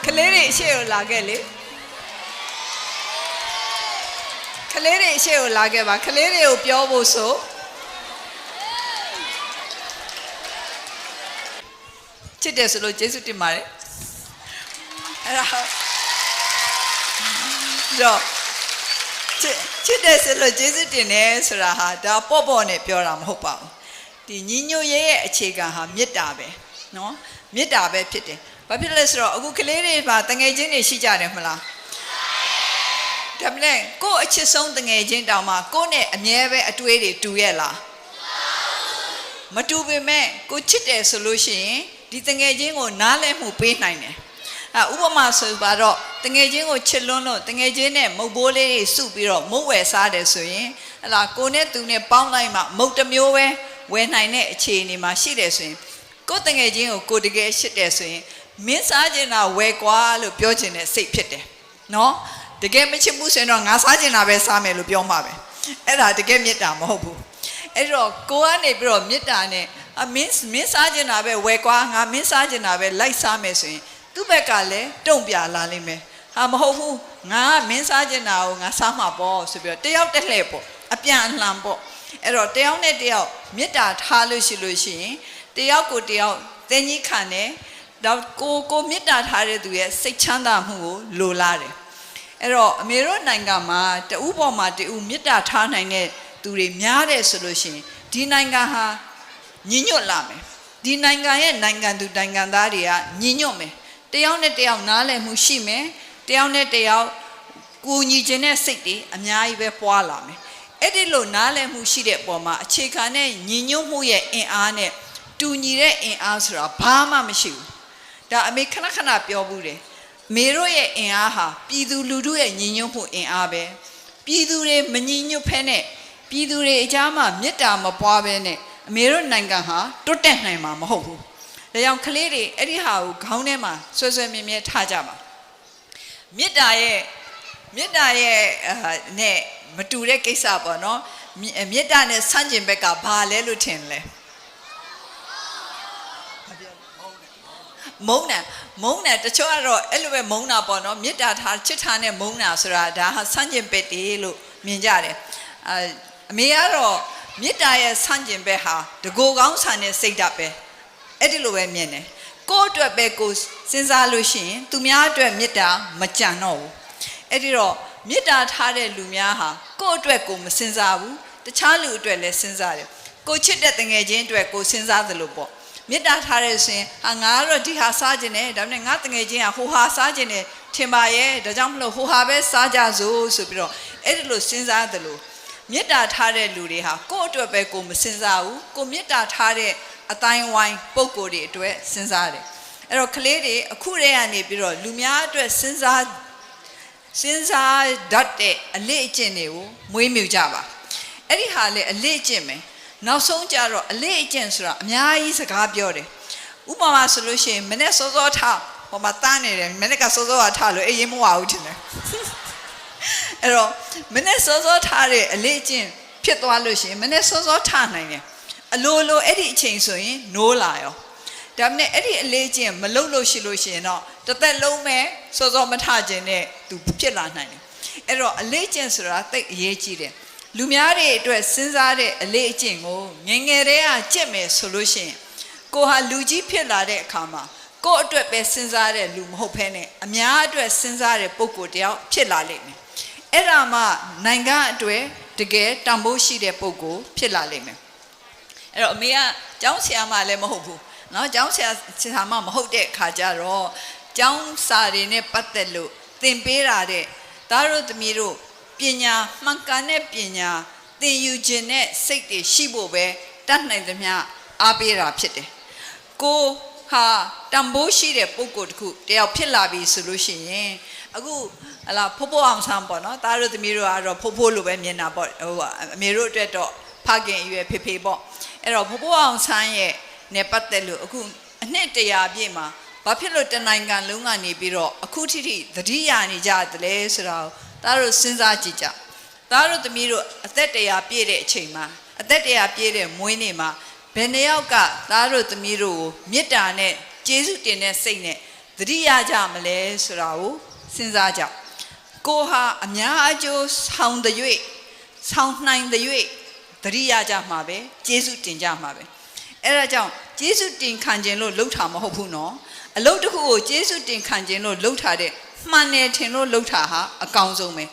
ကလေးတွေအရှိကိုလာခဲ့လေကလေးတွေအရှိကိုလာခဲ့ပါကလေးတွေကိုပြောဖို့ဆိုချစ်တယ်ဆိုလို့ယေရှုတင်ပါတယ်အဲ့ဒါတော့ချစ်တယ်ဆိုလို့ယေရှုတင်တယ်ဆိုတာဟာဒါပေါ့နဲ့ပြောတာမဟုတ်ပါဘူးဒီညီညွတ်ရေးရဲ့အခြေခံဟာမေတ္တာပဲနော်မေတ္တာပဲဖြစ်တယ်ဘာဖြစ်လဲဆိုတော့အခုကလေးတွေပါတငယ်ချင်းတွေရှိကြတယ်မလားဒါပေမဲ့ကိုယ့်အချစ်ဆုံးတငယ်ချင်းတောင်မှကိုယ့်နဲ့အမြဲပဲအတွေးတွေတူရဲ့လားမတူပေမဲ့ကိုချစ်တယ်ဆိုလို့ရှိရင်ဒီတငယ်ချင်းကိုနားလည်မှုပေးနိုင်တယ်ဥပမာဆိုပါတော့တငယ်ချင်းကိုချစ်လွန်းလို့တငယ်ချင်းနဲ့မုတ်ဘိုးလေးတွေစုပြီးတော့မုတ်ဝယ်စားတယ်ဆိုရင်ဟလာကိုနဲ့သူနဲ့ပေါင်းလိုက်မှမုတ်တစ်မျိုးပဲဝယ်နိုင်တဲ့အခြေအနေမှာရှိတယ်ဆိုရင်ကိုတငယ်ချင်းကိုကိုတကယ်ရှစ်တယ်ဆိုရင်မင်းစားကျင်တာဝယ်ကွာလို့ပြောချင်တဲ့စိတ်ဖြစ်တယ်နော်တကယ်မချစ်ဘူးဆိုရင်တော့ငါစားကျင်တာပဲစားမယ်လို့ပြောမှာပဲအဲ့ဒါတကယ်မေတ္တာမဟုတ်ဘူးအဲ့တော့ကိုကနေပြီးတော့မေတ္တာနဲ့မင်းစားကျင်တာပဲဝယ်ကွာငါမင်းစားကျင်တာပဲလိုက်စားမယ်ဆိုရင်သူ့ဘက်ကလည်းတုံ့ပြလာလိမ့်မယ်ဟာမဟုတ်ဘူးငါမင်းစားကျင်တာကိုငါစားမှာပေါ့ဆိုပြီးတော့တယောက်တစ်လှည့်ပေါ့အပြန်အလှန်ပေါ့အဲ့တော့တယောက်နဲ့တယောက်မေတ္တာထားလို့ရှိရင်တယောက်ကိုတယောက်သင်ကြီးခံတယ်တော့ကိုမေတ္တာထားတဲ့သူရဲ့စိတ်ချမ်းသာမှုကိုလိုလားတယ်အဲ့တော့အမေတို့နိုင်ငံမှာတဦးပေါ်မှာတဦးမေတ္တာထားနိုင်တဲ့သူတွေများတယ်ဆိုလို့ရှိရင်ဒီနိုင်ငံဟာညီညွတ်လာမယ်ဒီနိုင်ငံရဲ့နိုင်ငံသူနိုင်ငံသားတွေကညီညွတ်မယ်တယောက်နဲ့တယောက်နားလည်မှုရှိမယ်တယောက်နဲ့တယောက်ကိုညီခြင်းတဲ့စိတ်တွေအများကြီးပဲပွားလာမယ်အဲ့ဒီလိုနားလည်မှုရှိတဲ့အပေါ်မှာအခြေခံတဲ့ညီညွတ်မှုရဲ့အင်အားနဲ့တူညီတဲ့အင်အားဆိုတာဘာမှမရှိဘူးဒါအမေခဏခဏပြောဘူးတယ်မေတို့ရဲ့အင်အားဟာပြည်သူလူထုရဲ့ညီညွတ်မှုအင်အားပဲပြည်သူတွေမညီညွတ်ဖဲနဲ့ပြည်သူတွေအကြားမှာမေတ္တာမပွားဘဲနဲ့အမေတို့နိုင်ငံဟာတွတ်တက်နိုင်မှာမဟုတ်ဘူးဒါကြောင့်ကလေးတွေအဲ့ဒီဟာကိုခေါင်းထဲမှာဆွဲဆွဲမြဲမြဲထားကြပါမေတ္တာရဲ့နဲ့မတူတဲ့ကိစ္စပေါ့နော်မေတ္တာနဲ့ဆန့်ကျင်ဘက်ကဘာလဲလို့ထင်လဲမုန်းတယ်တချို့ကတော့အဲ့လိုပဲမုန်းတာပေါ့နော်မေတ္တာထားချစ်ထားနဲ့မုန်းတာဆိုတာဒါဟာဆန့်ကျင်ဘက်တည်းလို့မြင်ကြတယ်အမေကတော့မေတ္တာရဲ့ဆန့်ကျင်ဘက်ဟာတကူကောင်းဆန်တဲ့စိတ်ဓာတ်ပဲအဲ့ဒီလိုပဲမြင်တယ်ကိုယ့်အတွက်ပဲကိုစဉ်းစားလို့ရှိရင်သူများအတွက်မေတ္တာမကြံတော့ဘူးအဲ့ဒီတော့မေတ္တာထားတဲ့လူများဟာကိုယ့်အတွက်ကိုမစဉ်းစားဘူးတခြားလူအတွက်လည်းစဉ်းစားတယ်ကိုချစ်တဲ့တငယ်ချင်းအတွက်ကိုစဉ်းစားသလိုပေါ့မေတ္တာထားတဲ့ဆိုရင်ဟာငါကတော့ဒီဟာစားခြင်းနဲ့ဒါပေမဲ့ငါတငယ်ချင်းကဟိုဟာစားခြင်းနဲ့ထင်ပါရဲ့ဒါကြောင့်မလို့ဟိုဟာပဲစားကြစို့ဆိုပြီးတော့အဲ့ဒီလိုစဉ်းစားသလိုမေတ္တာထားတဲ့လူတွေဟာကိုယ့်အတွက်ပဲကိုမစဉ်းစားဘူးကိုမေတ္တာထားတဲ့အတိုင်းဝိုင်းပုံကိုယ်တွေအတွက်စဉ်းစားတယ်အဲ့တော့ကလေးတွေအခုတည်းကနေပြီးတော့လူများအတွက်စဉ်းစားတတ်တဲ့အလေ့အကျင့်တွေကိုမွေးမြူကြပါအဲ့ဒီဟာလေအလေ့အကျင့်ပဲနောက်ဆုံးကြတော့အလေ့အကျင့်ဆိုတာအများကြီးစကားပြောတယ်ဥပမာဆိုလို့ရှိရင်မနေ့စောစောထားဟိုမှာတန်းနေတယ်မနေ့ကစောစောထားလို့အေးရင်မဝဘူးထင်တယ်အဲ့တော့မနေ့စောစောထားတဲ့အလေ့အကျင့်ဖြစ်သွားလို့ရှိရင်မနေ့စောစောထားနိုင်တယ်အလိုအဲ့ဒီအချိန်ဆိုရင်နိုးလာရောဒါပေမဲ့အဲ့ဒီအလေ့အကျင့်မလုပ်လို့ရှိရင်တော့တစ်သက်လုံးပဲစောစောမထခြင်းနဲ့သူဖြစ်လာနိုင်တယ်အဲ့တော့အလေ့အကျင့်ဆိုတာသိအရေးကြီးတယ်လူများတွေအတွက်စဉ်းစားတဲ့အလေ့အကျင့်ကိုငယ်ငယ်တည်းကကြက်မယ်ဆိုလို့ရှိရင်ကိုဟာလူကြီးဖြစ်လာတဲ့အခါမှာကိုယ့်အတွက်ပဲစဉ်းစားတဲ့လူမဟုတ်ဘဲနဲ့အများအတွက်စဉ်းစားတဲ့ပုဂ္ဂိုလ်တယောက်ဖြစ်လာလိမ့်မယ်အဲ့ဒါမှနိုင်ငံအတွက်တကယ်တန်ဖိုးရှိတဲ့ပုဂ္ဂိုလ်ဖြစ်လာလိမ့်မယ်အဲ့တော့အမေကကျောင်းဆရာမလည်းမဟုတ်ဘူးเนาะကျောင်းဆရာမမဟုတ်တဲ့အခါကျတော့ကျောင်းစာတွေနဲ့ပတ်သက်လို့သင်ပေးတာတဲ့သားတို့သမီးတို့ပညာမှန်ကန်တဲ့ပညာသင်ယူခြင်းနဲ့စိတ်တွေရှိဖို့ပဲတတ်နိုင်သမျှအားပေးတာဖြစ်တယ်ကိုဟာတန်ဖိုးရှိတဲ့ပုံကိုယ်တစ်ခုတယောက်ဖြစ်လာပြီဆိုလို့ရှိရင်အခုဟလာဖိုးဖိုးအောင်ဆန်းပေါ့နော်သားတို့သမီးတို့ကတော့ဖိုးဖိုးလိုပဲမြင်တာပေါ့ဟိုအမေတို့အတွက်တော့ဖခင်အရွယ်ဖေဖေပေါ့အဲ့တော့ဖိုးဖိုးအောင်ဆန်းရဲ့နဲ့ပတ်သက်လို့အခုအနှစ်100ပြည့်မှာဘာဖြစ်လို့တနိုင်ငံလုံးကနေပြီးတော့အခုထိသတိရနေကြတယ်လဲဆိုတော့သားတို့စဉ်းစားကြည့်ကြသားတို့သမီးတို့အသက်100ပြည့်တဲ့အချိန်မှာအသက်100ပြည့်တဲ့မွေးနေ့မှာဘယ်နှယောက်ကသားတို့သမီးတို့ကိုမေတ္တာနဲ့ကျေးဇူးတင်တဲ့စိတ်နဲ့ သတိရကြမလဲဆိုတာကိုစဉ်းစားကြကိုဟာအများအကျိုးဆောင်တဲ့၍ဆောင်နိုင်တဲ့၍သတိရကြမှာပဲကျေးဇူးတင်ကြမှာပဲအဲ့ဒါကြောင့်ကျေးဇူးတင်ခံခြင်းလို့လှုပ်တာမဟုတ်ဘူးနော်အလုပ်တစ်ခုကိုကျေးဇူးတင်ခံခြင်းလို့လှုပ်ထားတဲ့မှန်တယ်ထင်လို့လှုပ်တာဟာအကောင်းဆုံးပဲ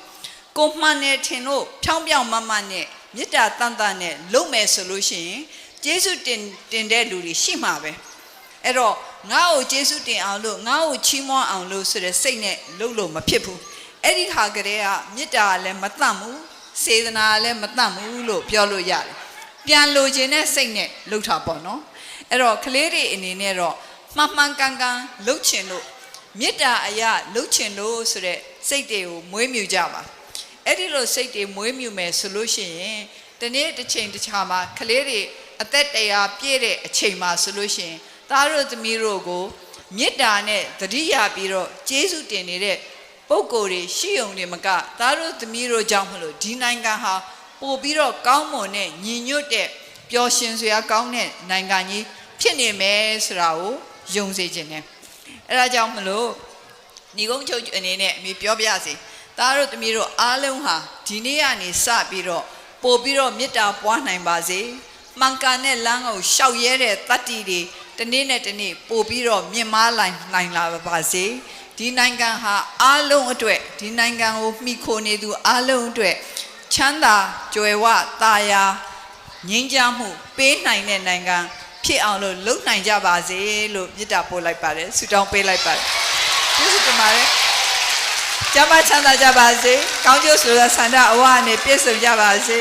ကိုမှန်တယ်ထင်လို့ဖြောင်းပြောင်းမမနဲ့မေတ္တာတန်တန်နဲ့လုပ်မယ်ဆိုလို့ရှိရင်ကျေးဇူးတင်တဲ့လူတွေရှိမှာပဲအဲ့တော့ငါ့ကိုကျေးဇူးတင်အောင်လို့ငါ့ကိုချီးမွမ်းအောင်လို့ဆိုတဲ့စိတ်နဲ့လုပ်လို့မဖြစ်ဘူးအဲ့ဒီခါကလေးကမေတ္တာလည်းမတတ်ဘူးစေတနာလည်းမတတ်ဘူးလို့ပြောလို့ရတယ်ပြန်လိုချင်တဲ့စိတ်နဲ့လုပ်တာပေါ့နော်အဲ့တော့ကလေးတွေအနေနဲ့တော့မှန်မှန်ကန်ကန်လုပ်ချင်လို့မေတ္တာအရာလုပ်ချင်လို့ဆိုတဲ့စိတ်တွေကိုမွေးမြူကြပါအဲ့ဒီလိုစိတ်တွေမွေးမြူမယ်ဆိုလို့ရှိရင်တနေ့တစ်ချိန်တစ်ခြားမှာကလေးတွေအသက်100ပြည့်တဲ့အချိန်မှာဆိုလို့ရှိရင်သားတို့သမီးတို့ကိုမေတ္တာနဲ့သတိရပြီးတော့ကျေးဇူးတင်နေတဲ့ပုဂ္ဂိုလ်တွေရှိုံတွေမကသားတို့သမီးတို့ကြောင့်မလို့ဒီနိုင်ငံဟာပို့ပြီးတော့ကောင်းမွန်တဲ့ညီညွတ်တဲ့ပျော်ရွှင်စရာကောင်းတဲ့နိုင်ငံကြီးဖြစ်နေမယ်ဆိုတာကိုယုံစေခြင်းနဲ့အဲဒါကြောင့်မလို့ညီကုန်းချုပ်အနေနဲ့အမေပြောပြစီသားတို့သမီးတို့အားလုံးဟာဒီနေ့ကနေစပြီးတော့ပို့ပြီးတော့မေတ္တာပွားနိုင်ပါစေမှန်ကန်တဲ့လမ်းကိုရှောက်ရဲတဲ့တတ္တိတွေတနေ့နဲ့တနေ့ပို့ပြီးတော့မြင့်မားနိုင်လာပါစေဒီနိုင်ငံဟာအားလုံးအတွက်ဒီနိုင်ငံကိုမှီခိုနေသူအားလုံးအတွက်ချမ်းသာကြွယ်ဝသာယာငြိမ်းချမ်းမှုပေးနိုင်တဲ့နိုင်ငံဖြစ်အောင်လို့လုပ်နိုင်ကြပါစေလို့မေတ္တာပို့လိုက်ပါတယ်ဆုတောင်းပေးလိုက်ပါတယ်ကျေးဇူးတင်ပါတယ်ကျမ်းမာချမ်းသာကြပါစေကောင်းကျိုးဆိုတဲ့ဆန္ဒအဝအနေပြည့်စုံကြပါစေ